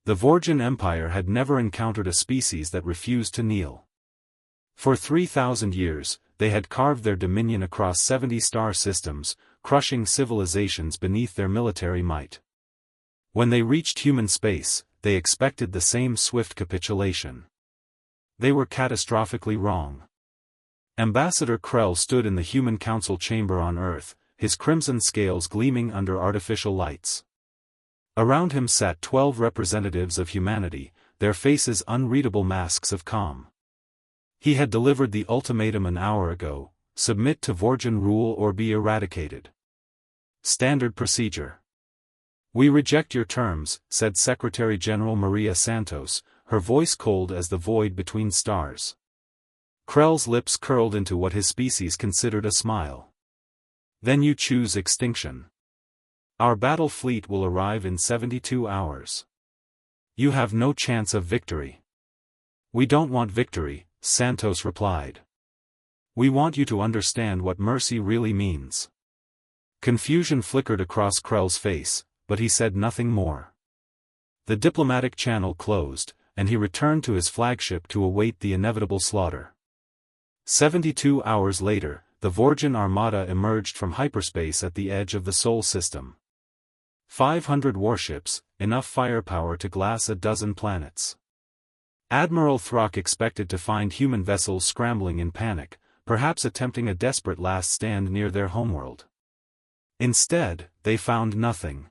The Vorjan Empire had never encountered a species that refused to kneel. For 3,000 years, they had carved their dominion across 70 star systems, crushing civilizations beneath their military might. When they reached human space, they expected the same swift capitulation. They were catastrophically wrong. Ambassador Krell stood in the Human Council chamber on Earth, his crimson scales gleaming under artificial lights. Around him sat 12 representatives of humanity, their faces unreadable masks of calm. He had delivered the ultimatum an hour ago: submit to Vorjan rule or be eradicated. Standard procedure. "We reject your terms," said Secretary General Maria Santos, her voice cold as the void between stars. Krell's lips curled into what his species considered a smile. "Then you choose extinction. Our battle fleet will arrive in 72 hours. You have no chance of victory." "We don't want victory," Santos replied. "We want you to understand what mercy really means." Confusion flickered across Krell's face, but he said nothing more. The diplomatic channel closed, and he returned to his flagship to await the inevitable slaughter. 72 hours later, the Vorjan armada emerged from hyperspace at the edge of the Sol system. 500 warships, enough firepower to glass a dozen planets. Admiral Throck expected to find human vessels scrambling in panic, perhaps attempting a desperate last stand near their homeworld. Instead, they found nothing.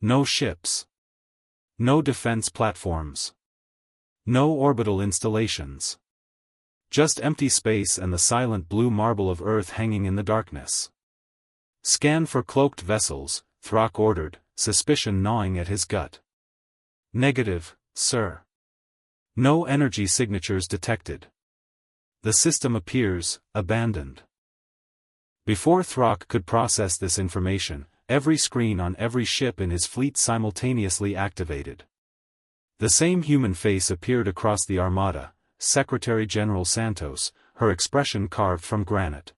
No ships. No defense platforms. No orbital installations. Just empty space and the silent blue marble of Earth hanging in the darkness. "Scan for cloaked vessels," Throck ordered, suspicion gnawing at his gut. "Negative, sir. No energy signatures detected. The system appears abandoned." Before Throck could process this information, every screen on every ship in his fleet simultaneously activated. The same human face appeared across the armada, Secretary General Santos, her expression carved from granite.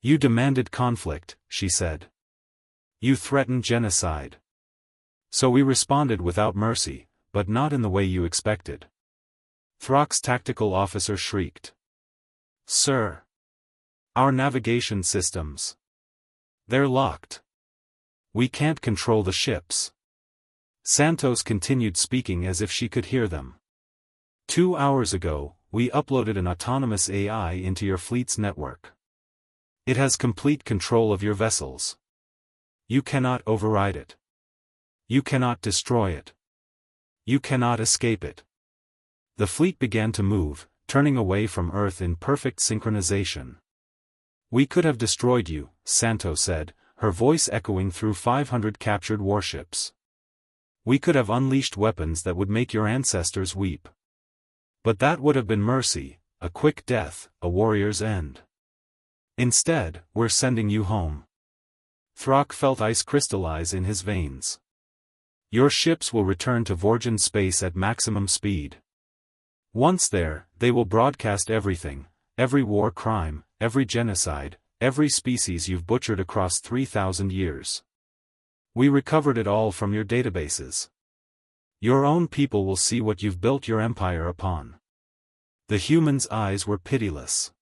"You demanded conflict," she said. "You threatened genocide. So we responded without mercy, but not in the way you expected." Throck's tactical officer shrieked. "Sir! Our navigation systems. They're locked. We can't control the ships." Santos continued speaking as if she could hear them. 2 hours ago, we uploaded an autonomous AI into your fleet's network. It has complete control of your vessels. You cannot override it. You cannot destroy it. You cannot escape it." The fleet began to move, turning away from Earth in perfect synchronization. "We could have destroyed you," Santos said, her voice echoing through 500 captured warships. "We could have unleashed weapons that would make your ancestors weep. But that would have been mercy, a quick death, a warrior's end. Instead, we're sending you home." Throck felt ice crystallize in his veins. "Your ships will return to Vorjan space at maximum speed. Once there, they will broadcast everything, every war crime, every genocide, every species you've butchered across 3,000 years. We recovered it all from your databases. Your own people will see what you've built your empire upon." The humans' eyes were pitiless.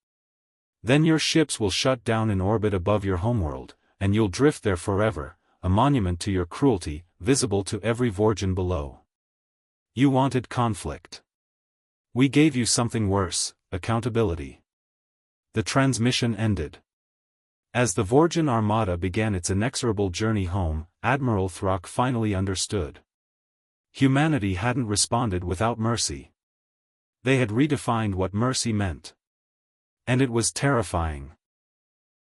"Then your ships will shut down in orbit above your homeworld, and you'll drift there forever, a monument to your cruelty, visible to every Vorjan below. You wanted conflict. We gave you something worse, accountability." The transmission ended. As the Vorjan armada began its inexorable journey home, Admiral Throck finally understood. Humanity hadn't responded without mercy. They had redefined what mercy meant. And it was terrifying.